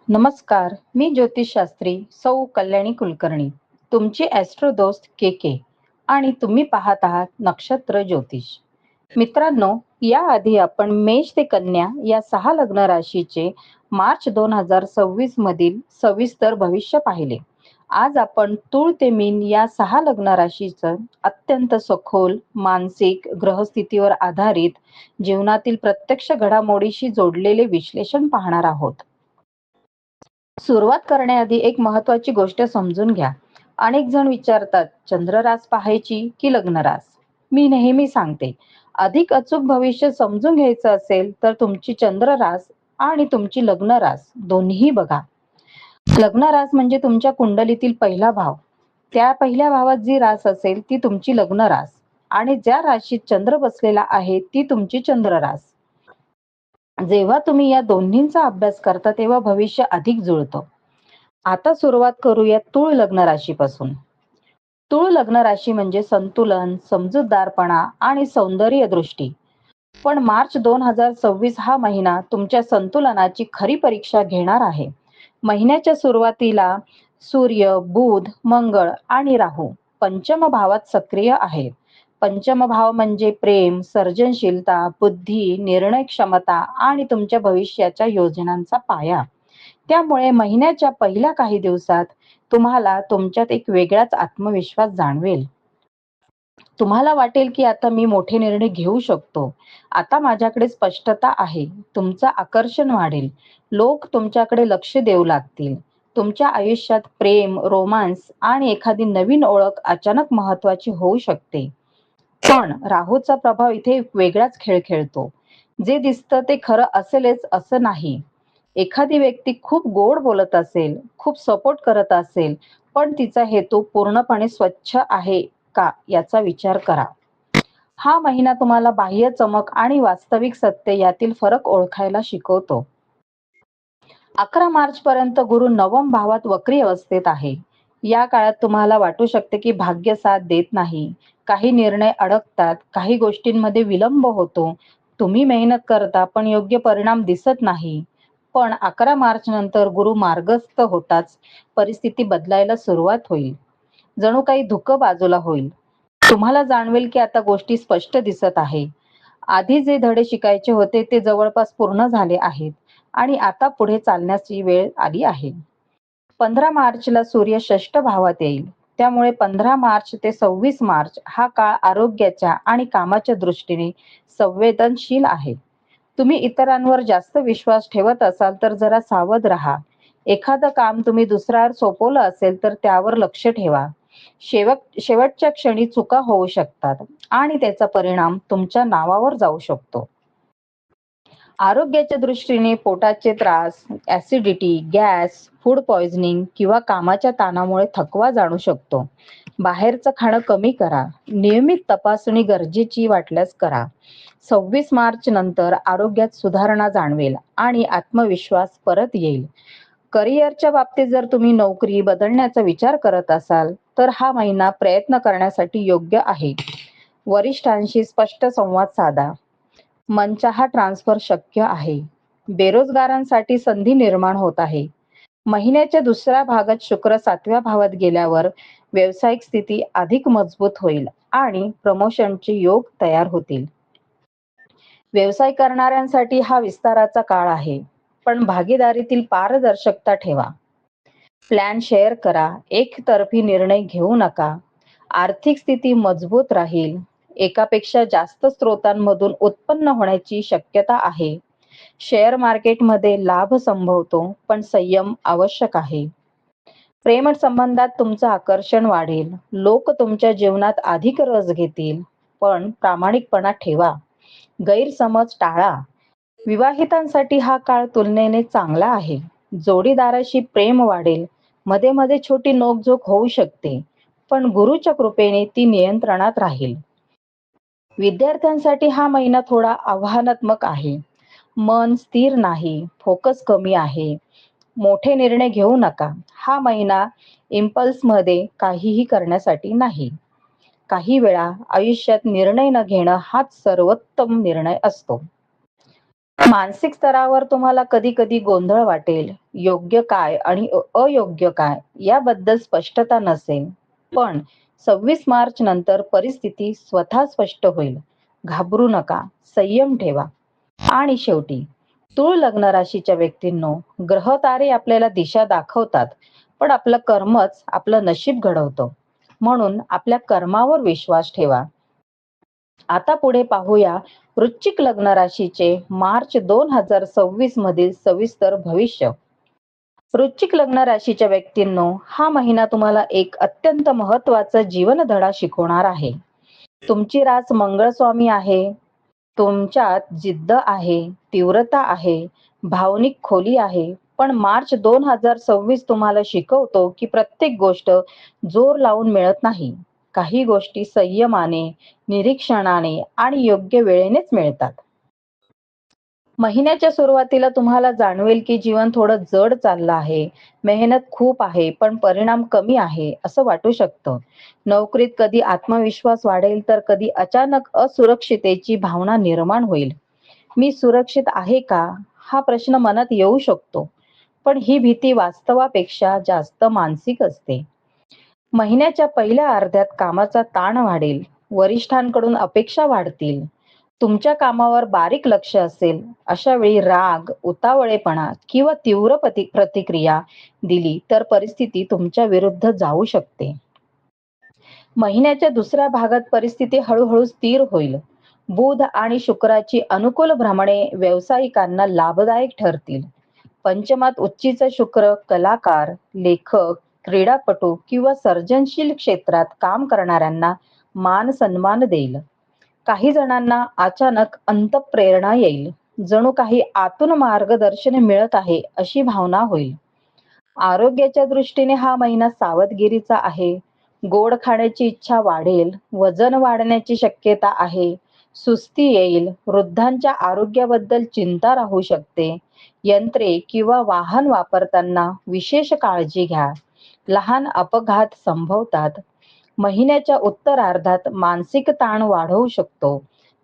नमस्कार, मी ज्योतिषशास्त्री सौ कल्याणी कुलकर्णी, तुमची ॲस्ट्रो दोस्त के के. आणि तुम्ही पाहत आहात नक्षत्र ज्योतिष. मित्रांनो, याआधी आपण मेष ते कन्या या 6 लग्न राशीचे मार्च 2026 मधील सविस्तर भविष्य पाहिले. आज आपण तूळ ते मीन या 6 लग्न राशीचं अत्यंत सखोल मानसिक ग्रहस्थितीवर आधारित जीवनातील प्रत्यक्ष घडामोडीशी जोडलेले विश्लेषण पाहणार आहोत. सुरुवात करण्याआधी एक महत्वाची गोष्ट समजून घ्या. अनेक जण विचारतात, चंद्ररास पाहायची की लग्नरास? मी नेहमी सांगते, अधिक अचूक भविष्य समजून घ्यायचं असेल तर तुमची चंद्ररास आणि तुमची लग्नरास दोन्ही बघा. लग्नरास म्हणजे तुमच्या कुंडलीतील पहिला भाव. त्या पहिल्या भावात जी रास असेल ती तुमची लग्नरास आणि ज्या राशीत चंद्र बसलेला आहे ती तुमची चंद्ररास. जेव्हा तुम्ही या दोन्हींचा अभ्यास करता तेव्हा भविष्य अधिक जुळतं. आता सुरुवात करूया तूळ लग्न राशीपासून. तूळ लग्न राशी म्हणजे संतुलन, समजूतदारपणा आणि सौंदर्य दृष्टी. पण मार्च 2026 हा महिना तुमच्या संतुलनाची खरी परीक्षा घेणार आहे. महिन्याच्या सुरुवातीला सूर्य, बुध, मंगळ आणि राहू पंचम भावात सक्रिय आहेत. पंचम भाव म्हणजे प्रेम, सर्जनशीलता, बुद्धी, निर्णय क्षमता आणि तुमच्या भविष्याच्या योजनांचा पाया. त्यामुळे महिन्याच्या पहिल्या काही दिवसात तुम्हाला तुमच्यात एक वेगळाच आत्मविश्वास जाणवेल. तुम्हाला वाटेल की आता मी मोठे निर्णय घेऊ शकतो. आता माझ्याकडे स्पष्टता आहे. तुमचं आकर्षण वाढेल. लोक तुमच्याकडे लक्ष देऊ लागतील. तुमच्या आयुष्यात प्रेम, रोमांस आणि एखादी नवीन ओळख अचानक महत्वाची होऊ शकते. पण राहूचा प्रभाव इथे एक वेगळाच खेळ खेळतो. जे दिसतं ते खरं असेलच असं नाही. एखादी व्यक्ती खूप गोड बोलत असेल, खूप सपोर्ट करत असेल, पण तिचा हेतू पूर्णपणे स्वच्छ आहे का याचा विचार करा. हा महिना तुम्हाला बाह्य चमक आणि वास्तविक सत्य यातील फरक ओळखायला शिकवतो. 11 मार्च पर्यंत गुरु नवम भावात वक्री अवस्थेत आहे. या काळात तुम्हाला वाटू शकते की भाग्य साथ देत नाही. काही निर्णय अडकतात, काही गोष्टींमध्ये विलंब होतो. तुम्ही मेहनत करता पण योग्य परिणाम दिसत नाही. पण 11 मार्च नंतर गुरु मार्गस्थ होताच परिस्थिती बदलायला सुरुवात होईल. जणू काही धुकं बाजूला होईल. तुम्हाला जाणवेल की आता गोष्टी स्पष्ट दिसत आहे. आधी जे धडे शिकायचे होते ते जवळपास पूर्ण झाले आहेत आणि आता पुढे चालण्याची वेळ आली आहे. 15 मार्चला सूर्य षष्ठ भावात येईल. त्यामुळे 15 मार्च ते 26 मार्च हा काळ आरोग्याच्या आणि कामाच्या दृष्टीने संवेदनशील आहे. तुम्ही इतरांवर जास्त विश्वास ठेवत असाल तर जरा सावध राहा. एखादं काम तुम्ही दुसऱ्यावर सोपवलं असेल तर त्यावर लक्ष ठेवा. शेवटच्या क्षणी चुका होऊ शकतात आणि त्याचा परिणाम तुमच्या नावावर जाऊ शकतो. आरोग्याच्या दृष्टीने पोटाचे त्रास, ऍसिडिटी, गॅस, फूड पॉइझनिंग किंवा कामाच्या ताणामुळे थकवा जाणू शकतो. बाहेरचं खाणं कमी करा. नियमित तपासणी गरजेची वाटल्यास करा. 26 मार्च नंतर आरोग्यात सुधारणा जाणवेल आणि आत्मविश्वास परत येईल. करिअरच्या बाबतीत जर तुम्ही नोकरी बदलण्याचा विचार करत असाल तर हा महिना प्रयत्न करण्यासाठी योग्य आहे. वरिष्ठांशी स्पष्ट संवाद साधा. मनचाहा ट्रान्सफर शक्य आहे. बेरोजगारांसाठी संधी निर्माण होत आहे. महिन्याच्या दुसऱ्या भागात शुक्र 7व्या भावात गेल्यावर व्यावसायिक स्थिती अधिक मजबूत होईल आणि प्रमोशनचे योग तयार होतील. व्यवसाय करणाऱ्यांसाठी हा विस्ताराचा काळ आहे. पण भागीदारीतील पारदर्शकता ठेवा. प्लॅन शेअर करा. एकतर्फी निर्णय घेऊ नका. आर्थिक स्थिती मजबूत राहील. एकापेक्षा जास्त स्रोतांमधून उत्पन्न होण्याची शक्यता आहे. शेअर मार्केटमध्ये लाभ संभवतो, पण संयम आवश्यक आहे. प्रेम संबंधात तुमचं आकर्षण वाढेल. लोक तुमच्या जीवनात अधिक रस घेतील, पण प्रामाणिकपणा ठेवा. गैरसमज टाळा. विवाहितांसाठी हा काळ तुलनेने चांगला आहे. जोडीदाराशी प्रेम वाढेल. मध्ये मध्ये छोटी नोकझोक होऊ शकते, पण गुरुच्या कृपेने ती नियंत्रणात राहील. विद्यार्थ्यांसाठी हा महिना थोडा आव्हानात्मक आहे. मन स्थिर नाही, फोकस कमी आहे. मोठे निर्णय घेऊ नका. हा महिना इम्पल्समध्ये काहीही करण्यासाठी नाही. काही वेळा आयुष्यात निर्णय न घेणं हाच सर्वोत्तम निर्णय असतो. मानसिक स्तरावर तुम्हाला कधी कधी गोंधळ वाटेल, योग्य काय आणि अयोग्य काय याबद्दल स्पष्टता नसेल. पण 26 मार्च नंतर परिस्थिती स्वतः स्पष्ट होईल. घाबरू नका, संयम ठेवा. आणि शेवटी तूळ लग्न राशीच्या व्यक्तींनो, ग्रह तारे आपल्याला दिशा दाखवतात, पण आपलं कर्मच आपलं नशीब घडवतं. म्हणून आपल्या कर्मावर विश्वास ठेवा. आता पुढे पाहूया वृश्चिक लग्न राशीचे मार्च 2026 मधील सविस्तर भविष्य. वृश्चिक लग्न राशीच्या व्यक्तींनो, हा महिना तुम्हाला एक अत्यंत महत्वाचा जीवनधडा शिकवणार आहे. तुमची रास मंगळस्वामी आहे. तुमच्यात जिद्द आहे, तीव्रता आहे, भावनिक खोली आहे. पण मार्च 2026 तुम्हाला शिकवतो की प्रत्येक गोष्ट जोर लावून मिळत नाही. काही गोष्टी संयमाने, निरीक्षणाने आणि योग्य वेळेनेच मिळतात. महिन्याच्या सुरुवातीला तुम्हाला जाणवेल की जीवन थोडं जड चाललं आहे. मेहनत खूप आहे, पण परिणाम कमी आहे, असं वाटू शकतं. नोकरीत कधी आत्मविश्वास वाढेल, तर कधी अचानक असुरक्षितेची भावना निर्माण होईल. मी सुरक्षित आहे का? हा प्रश्न मनात येऊ शकतो. पण ही भीती वास्तवापेक्षा जास्त मानसिक असते. महिन्याच्या पहिल्या अर्ध्यात कामाचा ताण वाढेल, वरिष्ठांकडून अपेक्षा वाढतील, तुमच्या कामावर बारीक लक्ष असेल. अशा वेळी राग, उतावळेपणा किंवा तीव्र प्रतिक्रिया दिली तर परिस्थिती तुमच्या विरुद्ध जाऊ शकते. महिन्याच्या दुसऱ्या भागात परिस्थिती हळूहळू स्थिर होईल. बुध आणि शुक्राची अनुकूल भ्रमणे व्यावसायिकांना लाभदायक ठरतील. पंचमात उच्चीचा शुक्र कलाकार, लेखक, क्रीडापटू किंवा सर्जनशील क्षेत्रात काम करणाऱ्यांना मान सन्मान देईल. काही जणांना अचानक अंतःप्रेरणा येईल. जणू काही आतून मार्गदर्शन मिळत आहे अशी भावना होईल. आरोग्याच्या दृष्टीने हा महिना सावधगिरीचा आहे. गोड खाण्याची इच्छा वाढेल, वजन वाढण्याची शक्यता आहे, सुस्ती येईल, वृद्धांच्या आरोग्याबद्दल चिंता राहू शकते. यंत्रे किंवा वाहन वापरताना विशेष काळजी घ्या. लहान अपघात संभवतात. महिन्याच्या उत्तरार्धात मानसिक ताण वाढवू शकतो.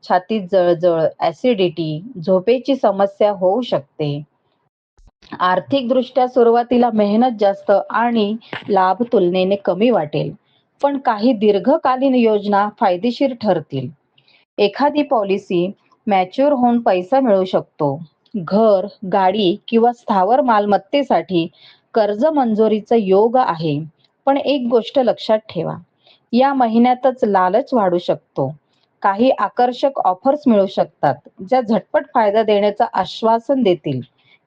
छातीत जळजळ, ऍसिडिटी, झोपेची समस्या होऊ शकते. आर्थिकदृष्ट्या सुरुवातीला मेहनत जास्त आणि लाभ तुलनेने कमी वाटेल, पण काही दीर्घकालीन योजना फायदेशीर ठरतील. एखादी पॉलिसी मॅच्युअर होऊन पैसा मिळू शकतो. घर, गाडी किंवा स्थावर मालमत्तेसाठी कर्ज मंजुरीचा योग आहे. पण एक गोष्ट लक्षात ठेवा, या महिन्यातच लालच वाढू शकतो. काही आकर्षक ऑफर्स मिळू शकतात, ज्या झटपट फायदा देण्याचं आश्वासन देतील.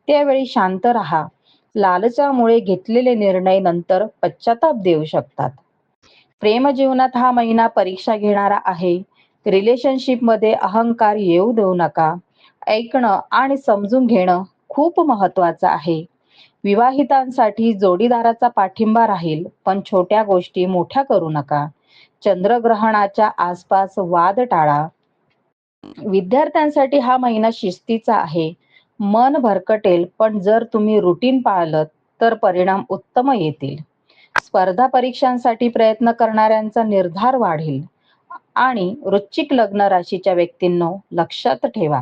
त्यावेळी शांत राहा. लालचामुळे घेतलेले निर्णय नंतर पश्चाताप देऊ शकतात. प्रेमजीवनात हा महिना परीक्षा घेणारा आहे. रिलेशनशिपमध्ये अहंकार येऊ देऊ नका. ऐकणं आणि समजून घेणं खूप महत्वाचं आहे. विवाहितांसाठी जोडीदाराचा पाठिंबा राहील, पण छोट्या गोष्टी मोठ्या करू नका. चंद्रग्रहणाच्या आसपास वाद टाळा. विद्यार्थ्यांसाठी हा महिना शिस्तीचा आहे. मन भरकटेल, पण जर तुम्ही रुटीन पाळलं तर परिणाम उत्तम येतील. स्पर्धा परीक्षांसाठी प्रयत्न करणाऱ्यांचा निर्धार वाढेल. आणि वृश्चिक लग्न राशीच्या व्यक्तींनो, लक्षात ठेवा,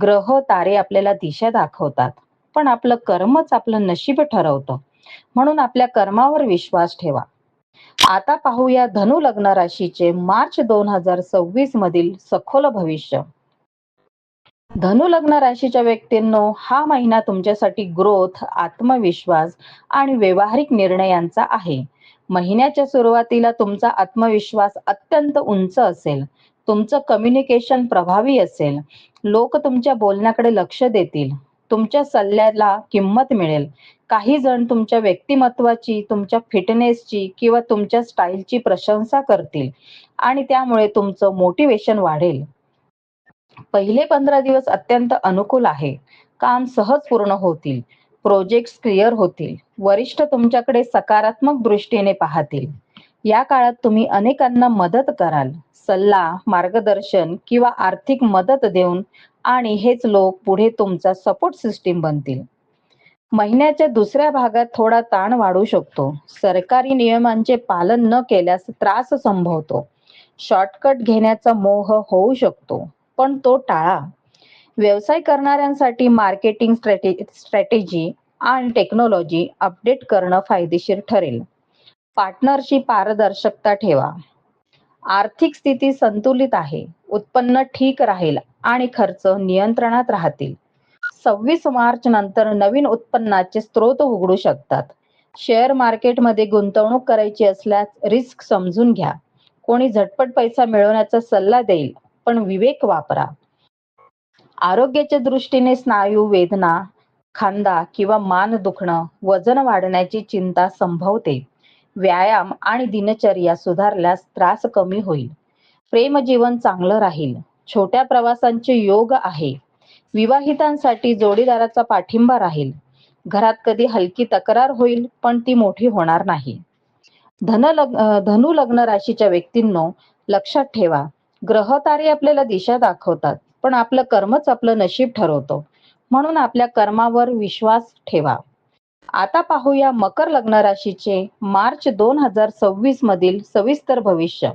ग्रह तारे आपल्याला दिशा दाखवतात, पण आपलं कर्मच आपलं नशीब ठरवतं. म्हणून आपल्या कर्मावर विश्वास ठेवा. आता पाहूया धनु लग्न राशीचे मार्च 2026 मधील सखोल भविष्य. धनु लग्न राशीच्या व्यक्तींनो, हा महिना तुमच्यासाठी ग्रोथ, आत्मविश्वास आणि व्यावहारिक निर्णयांचा आहे. महिन्याच्या सुरुवातीला तुमचा आत्मविश्वास अत्यंत उंच असेल. तुमचं कम्युनिकेशन प्रभावी असेल. लोक तुमच्या बोलण्याकडे लक्ष देतील. तुमच्या सल्ल्याला किंमत मिळेल. काही जण तुमच्या व्यक्तिमत्वाची, तुमच्या फिटनेसची किंवा तुमच्या स्टाईलची प्रशंसा करतील आणि त्यामुळे तुमचं मोटिवेशन वाढेल. पहिले 15 दिवस अत्यंत अनुकूल आहे. काम सहज पूर्ण होतील. प्रोजेक्ट्स क्लिअर होतील. वरिष्ठ तुमच्याकडे सकारात्मक दृष्टीने पाहतील. या काळात तुम्ही अनेकांना मदत कराल. सल्ला, मार्गदर्शन किंवा आर्थिक मदत देऊन आणि हेच लोक पुढे तुमचा सपोर्ट सिस्टीम बनतील. महिन्याच्या दुसऱ्या भागात थोडा ताण वाढू शकतो. सरकारी नियमांचे पालन न केल्यास त्रास संभवतो. शॉर्टकट घेण्याचा मोह होऊ शकतो, पण तो टाळा. व्यवसाय करणाऱ्यांसाठी मार्केटिंग स्ट्रॅटेजी आणि टेक्नॉलॉजी अपडेट करणं फायदेशीर ठरेल. पार्टनरशी पारदर्शकता ठेवा. आर्थिक स्थिती संतुलित आहे, उत्पन्न ठीक राहील आणि खर्च नियंत्रणात राहतील. 26 मार्च नंतर नवीन उत्पन्नाचे स्रोत उघडू शकतात. शेअर मार्केटमध्ये गुंतवणूक करायची असल्यास रिस्क समजून घ्या. कोणी झटपट पैसा मिळवण्याचा सल्ला देईल, पण विवेक वापरा. आरोग्याच्या दृष्टीने स्नायू वेदना, खांदा किंवा मान दुखणं, वजन वाढण्याची चिंता संभवते. व्यायाम आणि दिनचर्या सुधारल्यास त्रास कमी होईल. प्रेमजीवन चांगलं राहील. छोट्या प्रवासांचे योग आहे. विवाहितांसाठी जोडीदाराचा पाठिंबा राहील. घरात कधी हलकी तक्रार होईल, पण ती मोठी होणार नाही. धनु लग्न राशीच्या व्यक्तींनो, लक्षात ठेवा, ग्रहतारे आपल्याला दिशा दाखवतात, पण आपलं कर्मच आपलं नशीब ठरवतो. म्हणून आपल्या कर्मावर विश्वास ठेवा. आता पाहूया मकर लग्न राशीचे मार्च 2026 मधील सविस्तर भविष्य.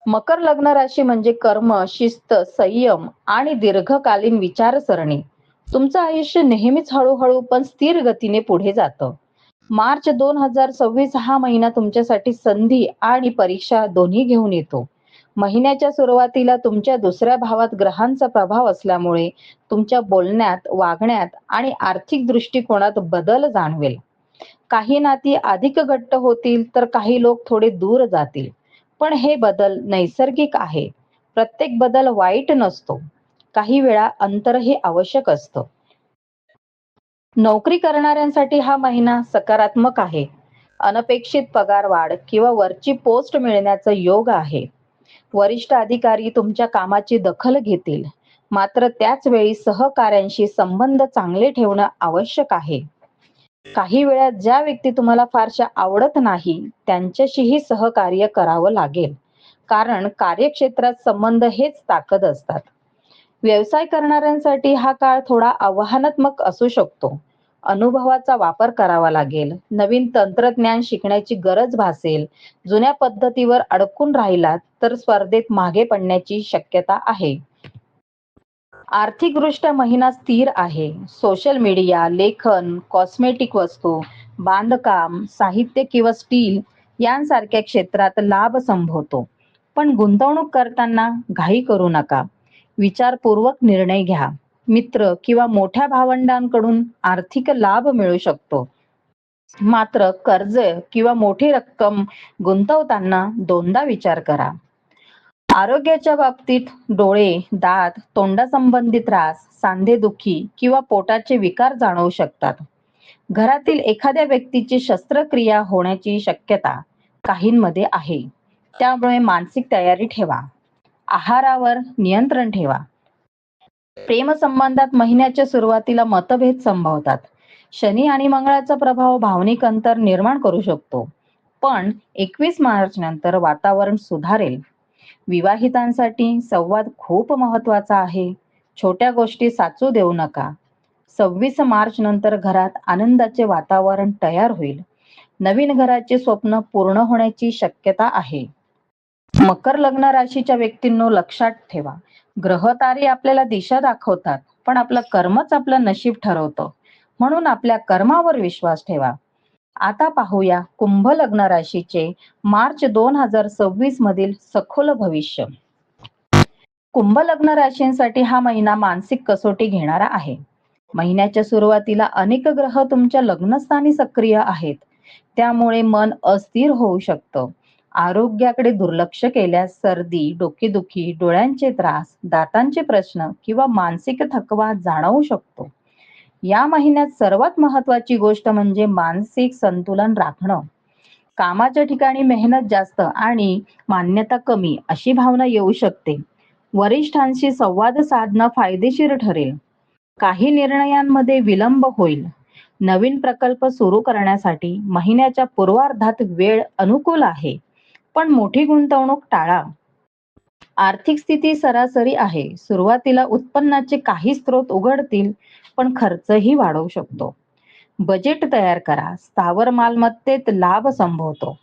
मकर लग्न राशी म्हणजे कर्म, शिस्त, संयम आणि दीर्घकालीन विचारसरणी. तुमचं आयुष्य नेहमीच हळूहळू पण स्थिर गतीने पुढे जातं. मार्च 2026 हा महिना तुमच्यासाठी संधी आणि परीक्षा दोन्ही घेऊन येतो. महिन्याच्या सुरुवातीला तुमच्या दुसऱ्या भावात ग्रहांचा प्रभाव असल्यामुळे तुमच्या बोलण्यात, वागण्यात आणि आर्थिक दृष्टिकोनात बदल जाणवेल. काही नाती अधिक घट्ट होतील तर काही लोक थोडे दूर जातील. पण हे बदल नैसर्गिक आहे. प्रत्येक बदल वाईट नसतो. काही वेळा अंतरही आवश्यक असतं. नोकरी करणाऱ्यांसाठी हा महिना सकारात्मक आहे. अनपेक्षित पगारवाढ किंवा वरची पोस्ट मिळण्याचा योग आहे. वरिष्ठ अधिकारी तुमच्या कामाची दखल घेतील. मात्र त्याच वेळी सहकाऱ्यांशी संबंध चांगले ठेवणं आवश्यक आहे. काही वेळा ज्या व्यक्ती तुम्हाला फारशा आवडत नाही, त्यांच्याशीही सहकार्य करावं लागेल. कारण कार्यक्षेत्रात संबंध हेच ताकद असतात. व्यवसाय करणाऱ्यांसाठी हा काळ थोडा आव्हानात्मक असू शकतो. अनुभवाचा वापर करावा लागेल. नवीन तंत्रज्ञान शिकण्याची गरज भासेल. जुन्या पद्धतीवर अडकून राहिलात तर स्पर्धेत मागे पडण्याची शक्यता आहे. आर्थिकदृष्ट्या महिना स्थिर आहे. सोशल मीडिया, लेखन, कॉस्मेटिक वस्तू, बांधकाम, साहित्य किंवा स्टील यांसारख्या क्षेत्रात लाभ संभवतो. पण गुंतवणूक करताना घाई करू नका. विचारपूर्वक निर्णय घ्या. मित्र किंवा मोठ्या भावंडांकडून आर्थिक लाभ मिळू शकतो. मात्र कर्ज किंवा मोठी रक्कम गुंतवताना दोनदा विचार करा. आरोग्याच्या बाबतीत डोळे, दात, तोंडासंबंधी त्रास, सांधेदुखी किंवा पोटाचे विकार जाणवू शकतात. घरातील एखाद्या व्यक्तीची शस्त्रक्रिया होण्याची शक्यता काहींमध्ये आहे. त्यामुळे मानसिक तयारी ठेवा. आहारावर नियंत्रण ठेवा. प्रेमसंबंधात महिन्याच्या सुरुवातीला मतभेद संभवतात. शनी आणि मंगळाचा प्रभाव भावनिक अंतर निर्माण करू शकतो. पण 21 मार्च नंतर वातावरण सुधारेल. विवाहितांसाठी संवाद खूप महत्वाचा आहे. छोट्या गोष्टी साचू देऊ नका. 26 मार्च नंतर घरात आनंदाचे वातावरण तयार होईल. नवीन घराचे स्वप्न पूर्ण होण्याची शक्यता आहे. मकर लग्न राशीच्या व्यक्तींनो, लक्षात ठेवा, ग्रहतारे आपल्याला दिशा दाखवतात, पण आपलं कर्मच आपलं नशीब ठरवतं. म्हणून आपल्या कर्मावर विश्वास ठेवा. आता पाहूया कुंभ लग्न राशीचे मार्च 2026 मधील सखोल भविष्य. कुंभ लग्न राशींसाठी हा महिना मानसिक कसोटी घेणारा आहे. महिन्याच्या सुरुवातीला अनेक ग्रह तुमच्या लग्नस्थानी सक्रिय आहेत. त्यामुळे मन अस्थिर होऊ शकतं. आरोग्याकडे दुर्लक्ष केल्यास सर्दी, डोकेदुखी, डोळ्यांचे त्रास, दातांचे प्रश्न किंवा मानसिक थकवा जाणवू शकतो. या महिन्यात सर्वात महत्वाची गोष्ट म्हणजे मानसिक संतुलन राखणं. कामाच्या ठिकाणी मेहनत जास्त आणि मान्यता कमी अशी भावना येऊ शकते. वरिष्ठांशी संवाद साधणं फायदेशीर ठरेल. काही निर्णयांमध्ये विलंब होईल. नवीन प्रकल्प सुरू करण्यासाठी महिन्याच्या पूर्वार्धात वेळ अनुकूल आहे. पण मोठी गुंतवणूक टाळा. आर्थिक स्थिती सरासरी आहे. सुरुवातीला उत्पन्नाचे काही स्रोत उघडतील, पण खर्चही वाढवू शकतो. बजेट तयार करा. स्थावर मालमत्तेत लाभ संभवतो.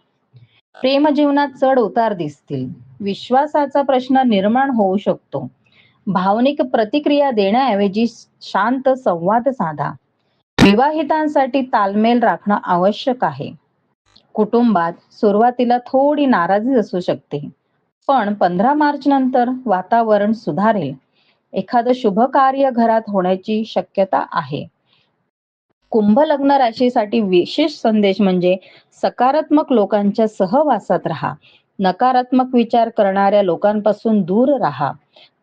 प्रेमजीवनात चढ उतार दिसतील. विश्वासाचा प्रश्न निर्माण होऊ शकतो. भावनिक प्रतिक्रिया देण्याऐवजी शांत संवाद साधा. विवाहितांसाठी ताळमेळ राखणं आवश्यक आहे. कुटुंबात सुरुवातीला थोडी नाराजी असू शकते, पण 15 मार्च नंतर वातावरण सुधारेल. एखादं शुभ कार्य घरात होण्याची शक्यता आहे. कुंभ लग्न राशीसाठी विशेष संदेश म्हणजे सकारात्मक लोकांच्या सहवासात राहा. नकारात्मक विचार करणाऱ्या लोकांपासून दूर राहा.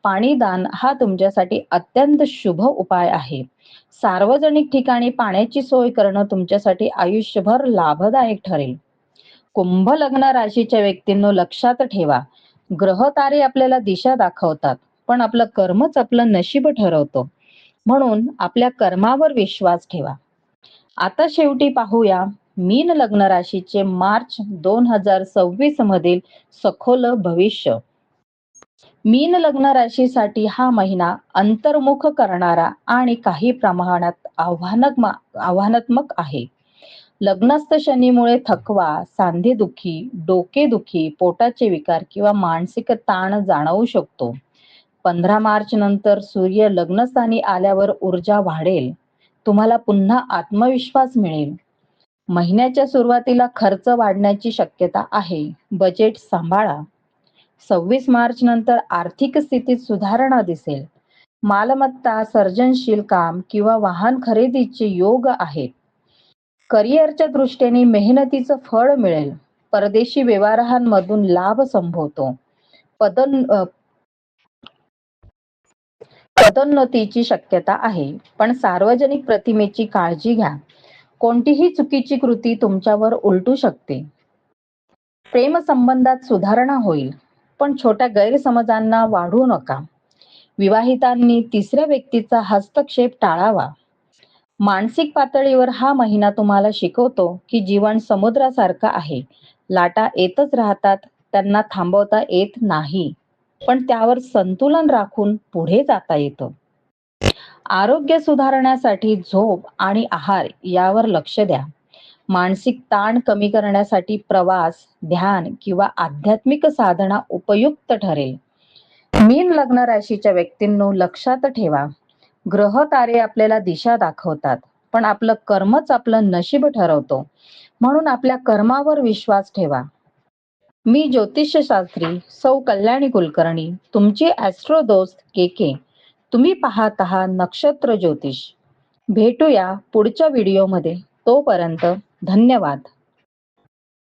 पाणीदान हा तुमच्यासाठी अत्यंत शुभ उपाय आहे. सार्वजनिक ठिकाणी पाण्याची सोय करणं तुमच्यासाठी आयुष्यभर लाभदायक ठरेल. कुंभ लग्न राशीच्या व्यक्तींनो लक्षात ठेवा, ग्रह तारे आपल्याला दिशा दाखवतात, पण आपलं कर्मच आपलं नशीब ठरवतो. म्हणून आपल्या कर्मावर विश्वास ठेवा. आता शेवटी पाहूया मीन लग्न राशीचे मार्च 2026 मधील सखोल भविष्य. मीन लग्न राशीसाठी हा महिना अंतर्मुख करणारा आणि काही प्रमाणात आव्हानात्मक आहे. लग्नस्थ शनीमुळे थकवा, सांधेदुखी, डोकेदुखी, पोटाचे विकार किंवा मानसिक ताण जाणवू शकतो. 15 मार्च नंतर सूर्य लग्नस्थानी आल्यावर ऊर्जा वाढेल. तुम्हाला पुन्हा आत्मविश्वास मिळेल. महिन्याच्या सुरुवातीला खर्च वाढण्याची शक्यता आहे. बजेट सांभाळा. 26 मार्च नंतर आर्थिक स्थितीत सुधारणा दिसेल. मालमत्ता, सर्जनशील काम किंवा वाहन खरेदीचे योग आहेत. करिअरच्या दृष्टीने मेहनतीचं फळ मिळेल. परदेशी व्यवहारांमधून लाभ संभवतो. पदोन्नतीची शक्यता आहे, पण सार्वजनिक प्रतिमेची काळजी घ्या. कोणतीही चुकीची कृती तुमच्यावर उलटू शकते. प्रेमसंबंधात सुधारणा होईल, पण छोट्या गैरसमजांना वाढवू नका. विवाहितांनी तिसऱ्या व्यक्तीचा हस्तक्षेप टाळावा. मानसिक पातळीवर हा महिना तुम्हाला शिकवतो की जीवन समुद्रासारखं आहे. लाटा येतच राहतात, त्यांना थांबवता येत नाही, पण त्यावर संतुलन राखून पुढे जाता येतं. आरोग्य सुधारण्यासाठी झोप आणि आहार यावर लक्ष द्या. मानसिक ताण कमी करण्यासाठी प्रवास, ध्यान किंवा आध्यात्मिक साधना उपयुक्त ठरेल. मीन लग्न राशीच्या व्यक्तींनो लक्षात ठेवा, ग्रह तारे आपल्याला दिशा दाखवतात, पण आपलं कर्मच आपलं नशीब ठरवतो. म्हणून आपल्या कर्मावर विश्वास ठेवा. मी ज्योतिषशास्त्री सौ कल्याणी कुलकर्णी, तुमची ॲस्ट्रो दोस्त के के. तुम्ही पाहत आहात नक्षत्र ज्योतिष. भेटूया पुढच्या व्हिडिओमध्ये. तोपर्यंत धन्यवाद.